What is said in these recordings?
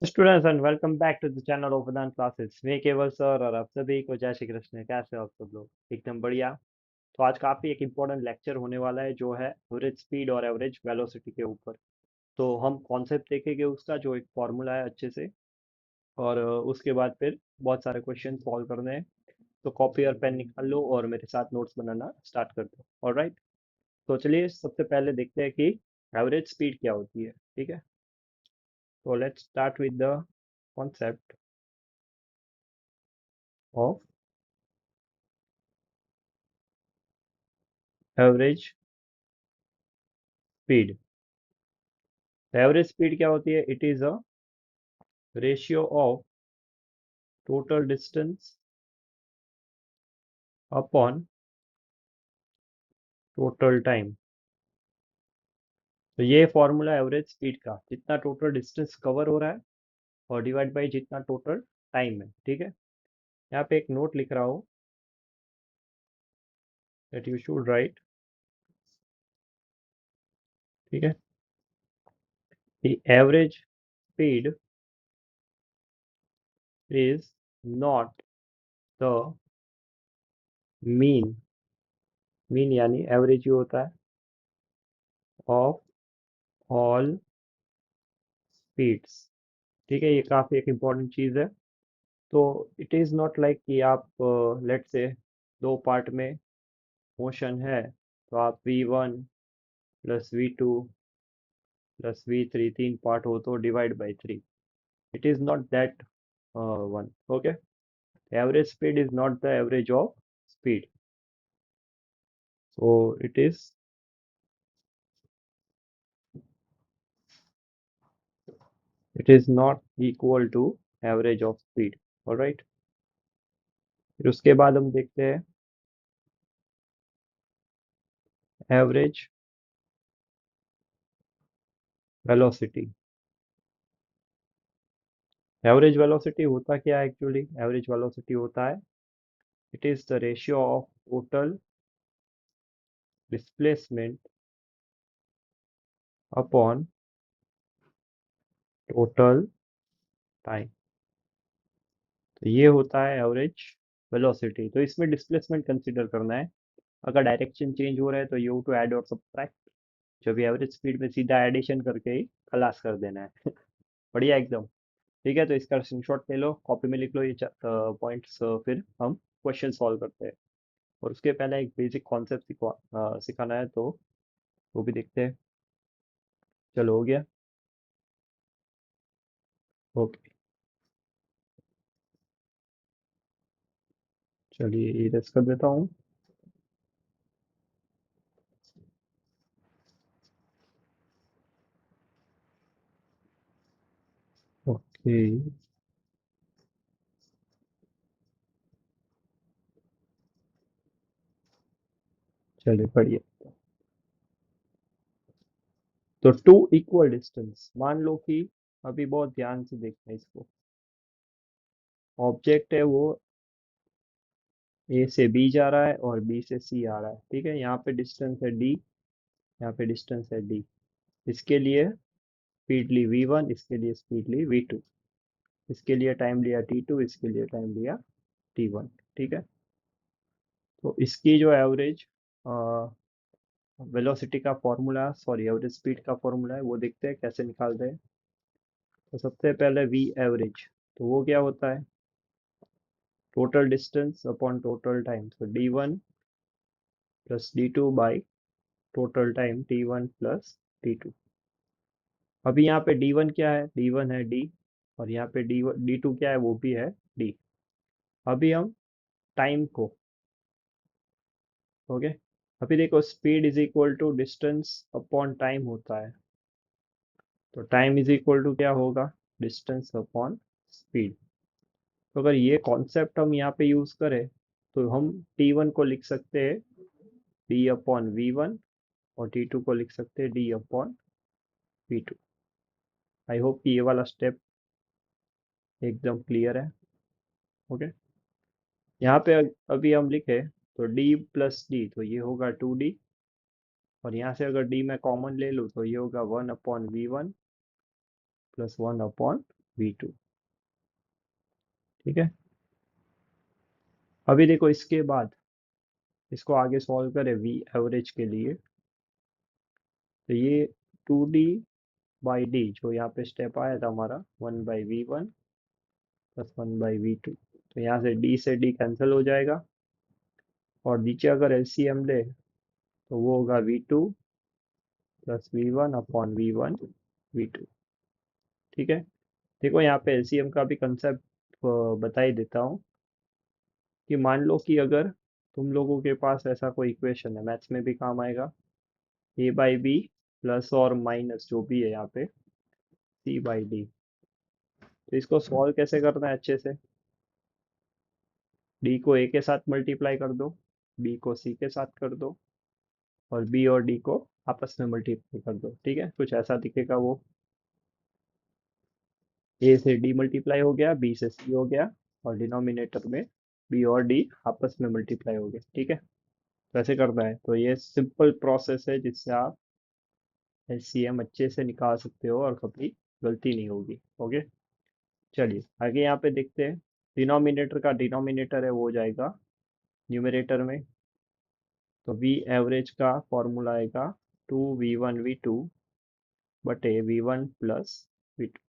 Students and welcome back to the channel of Vedant classes. मैं Keval sir और आप सभी को जय श्री कृष्ण। कैसे हो आप सब लोग? एकदम बढ़िया। तो आज काफी एक इम्पोर्टेंट लेक्चर होने वाला है जो है एवरेज स्पीड और एवरेज वेलोसिटी के ऊपर। तो हम कॉन्सेप्ट देखेंगे उसका जो एक फॉर्मूला है अच्छे से। और उसके बाद फिर बहुत सारे क्वेश्चन सॉल्व करने हैं। तो कॉपी और पेन निकाल लो और मेरे साथ नोट्स बनाना स्टार्ट कर दो। ऑलराइट। तो चलिए सबसे पहले देखते हैं कि एवरेज स्पीड क्या होती है। ठीक है। तो let's start with the concept of average speed. Average speed क्या होती है? It is a ratio of total distance upon total time. तो ये फॉर्मूला एवरेज स्पीड का जितना टोटल डिस्टेंस कवर हो रहा है और डिवाइड बाई जितना टोटल टाइम है। ठीक है। यहाँ पे एक नोट लिख रहा हूँ दैट यू शुड राइट। ठीक है। The average speed is not the mean. Mean यानी एवरेज ही होता है ऑफ ऑल स्पीड्स। ठीक है। ये काफी एक इम्पोर्टेंट चीज है। तो इट इज़ नॉट लाइक कि आप लेट से दो पार्ट में मोशन है तो आप V1 plus V2 plus V3 तीन पार्ट हो तो divide by three. It is not that one. Okay. Average speed is not the average of speed. So it is not equal to average of speed. Alright. फिर उसके बाद हम देखते हैं average velocity. Average velocity होता क्या है actually? Average velocity होता है it is the ratio of total displacement upon total time. तो ये होता है एवरेज वेलोसिटी। तो इसमें डिस्प्लेसमेंट कंसीडर करना है। अगर डायरेक्शन चेंज हो रहा है तो यू टू ऐड और सब्ट्रैक्ट। जब एवरेज स्पीड में सीधा एडिशन करके ही खलास कर देना है। बढ़िया एकदम। ठीक है। तो इसका स्क्रीनशॉट ले लो, कॉपी में लिख लो ये पॉइंट्स। फिर हम क्वेश्चन सॉल्व करते हैं। और उसके पहले एक बेसिक कॉन्सेप्ट सिखाना है तो वो भी देखते हैं। चलो हो गया। ओके। चलिए इरेज कर देता हूँ। ओके। चलिए बढ़िया। तो टू इक्वल डिस्टेंस मान लो कि अभी बहुत ध्यान से देखना है इसको। ऑब्जेक्ट है वो ए से बी जा रहा है और बी से सी आ रहा है। ठीक है। यहाँ पे डिस्टेंस है डी, यहाँ पे डिस्टेंस है डी। इसके लिए स्पीड ली V1, इसके लिए स्पीड ली V2, इसके लिए टाइम लिया T2, इसके लिए टाइम लिया T1। ठीक है। तो इसकी जो एवरेज वेलोसिटी का फॉर्मूला, सॉरी एवरेज स्पीड का फॉर्मूला है वो देखते हैं कैसे निकालते हैं। तो सबसे पहले V एवरेज, तो वो क्या होता है? Total distance upon total time. तो D1 plus D2 by total time T1 plus T2। अभी यहाँ पे D1 क्या है? D1 है D। और यहाँ पे D2 क्या है? वो भी है D। अभी हम टाइम को, ओके, अभी देखो speed is equal to distance upon time होता है। तो टाइम इज इक्वल टू क्या होगा? Distance upon speed. तो अगर ये कॉन्सेप्ट हम यहाँ पे यूज करें तो हम T1 को लिख सकते हैं D अपॉन V1 और T2 को लिख सकते हैं D upon V2। I hope कि ये वाला स्टेप एकदम क्लियर है। ओके। यहाँ पे अभी हम लिखे तो D प्लस D तो ये होगा 2D। और यहाँ से अगर D मैं कॉमन ले लूँ तो ये होगा 1 upon V1 plus 1 upon v2। ठीक है, अभी देखो इसके बाद इसको आगे सॉल्व करें वी एवरेज के लिए, तो ये 2d/d जो यहाँ पे स्टेप आया था हमारा 1/v1 प्लस 1/v2, तो यहाँ से d कैंसिल हो जाएगा, और नीचे अगर एलसीएम ले तो वो होगा v2 plus v1 upon v1 v2। ठीक है, देखो यहाँ पे एलसीएम का भी कंसेप्ट बता ही देता हूँ, कि मान लो कि अगर तुम लोगों के पास ऐसा कोई इक्वेशन है, मैथ्स में भी काम आएगा, a/b प्लस और माइनस जो भी है यहाँ पे c/d, तो इसको सॉल्व कैसे करना है अच्छे से, d को a के साथ मल्टीप्लाई कर दो, b को c के साथ कर दो, और b और d को आपस में मल्टीप्लाई कर दो। ठीक है, कुछ ऐसा दिखेगा वो, a से d मल्टीप्लाई हो गया, b से c हो गया, और डिनोमिनेटर में b और d आपस में मल्टीप्लाई हो गया। ठीक है, वैसे करना है, तो ये सिंपल प्रोसेस है जिससे आप एलसीएम अच्छे से निकाल सकते हो और कभी गलती नहीं होगी। ओके, चलिए आगे यहाँ पे देखते हैं, डिनोमिनेटर का डिनोमिनेटर है वो हो जाएगा न्यूमरेटर में, तो वी एवरेज का फॉर्मूला आएगा 2v1v2 बटे v1 प्लस v2।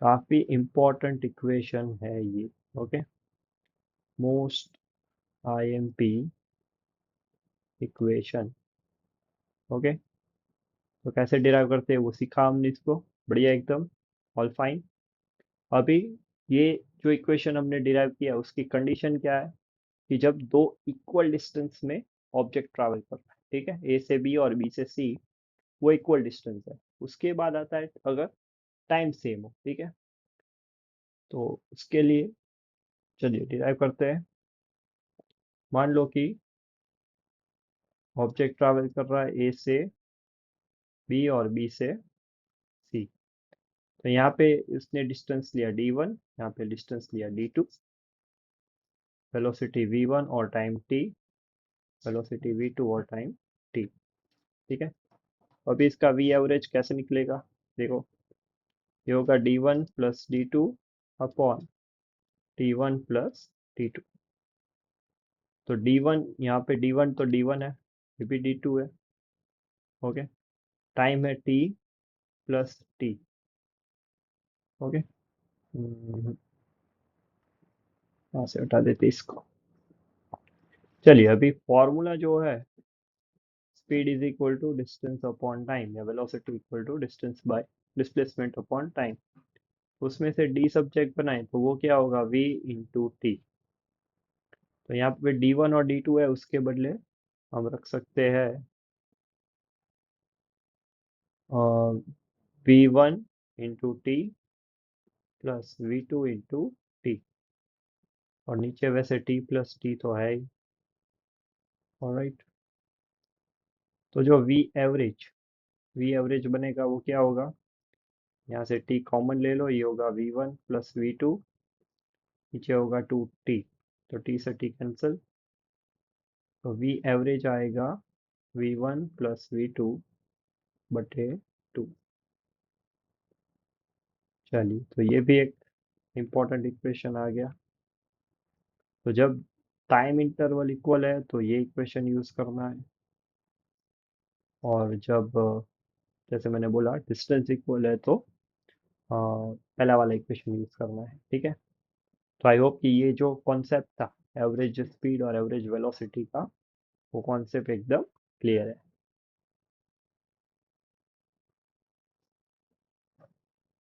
काफी इंपॉर्टेंट इक्वेशन है ये। Okay, most IMP equation. Okay, तो कैसे डिराइव करते हैं वो सीखा हमने, इसको बढ़िया एकदम, ऑल फाइन। अभी ये जो इक्वेशन हमने डिराइव किया उसकी कंडीशन क्या है, कि जब दो इक्वल डिस्टेंस में ऑब्जेक्ट ट्रैवल कर रहा है, ठीक है, ए से बी और बी से सी, वो इक्वल डिस्टेंस है, उसके बाद आता है अगर टाइम सेम हो। ठीक है, तो उसके लिए चलिए डिराइव करते हैं। मान लो कि ऑब्जेक्ट ट्रैवल कर रहा है ए से बी और बी से सी, तो यहाँ पे इसने डिस्टेंस लिया d1, यहाँ पे डिस्टेंस लिया d2, वेलोसिटी v1 और टाइम t, वेलोसिटी v2 और टाइम t। ठीक है, अभी इसका वी एवरेज कैसे निकलेगा, देखो ये होगा d1 plus d2 upon t1 plus t2। तो d1 यहाँ पे d1 तो d1 है, ये भी d2 है। ओके, टाइम है t प्लस t। ओके, यहाँ से हटा देते इसको। चलिए अभी फॉर्मूला जो है, speed is equal to distance upon time, या velocity equal to distance by displacement upon time, उसमें से डी सब्जेक्ट बनाए तो वो क्या होगा, v इंटू टी। तो यहाँ पे d1 और d2 है, उसके बदले हम रख सकते हैं v1 into T plus v2 into T, और नीचे वैसे t प्लस टी तो है ही। ऑलराइट, तो जो वी एवरेज बनेगा वो क्या होगा, यहाँ से t कॉमन ले लो, ये होगा v1 प्लस v2, नीचे होगा 2t, तो t से t कैंसिल, तो वी एवरेज आएगा v1 प्लस v2 बटे 2। चलिए, तो ये भी एक इम्पोर्टेंट इक्वेशन आ गया। तो जब टाइम इंटरवल इक्वल है तो ये इक्वेशन यूज करना है, और जब जैसे मैंने बोला डिस्टेंस इक्वल है तो पहला वाला इक्वेशन यूज करना है। ठीक है, तो आई होप कि ये जो कॉन्सेप्ट था एवरेज स्पीड और एवरेज वेलोसिटी का, वो कॉन्सेप्ट एकदम क्लियर है।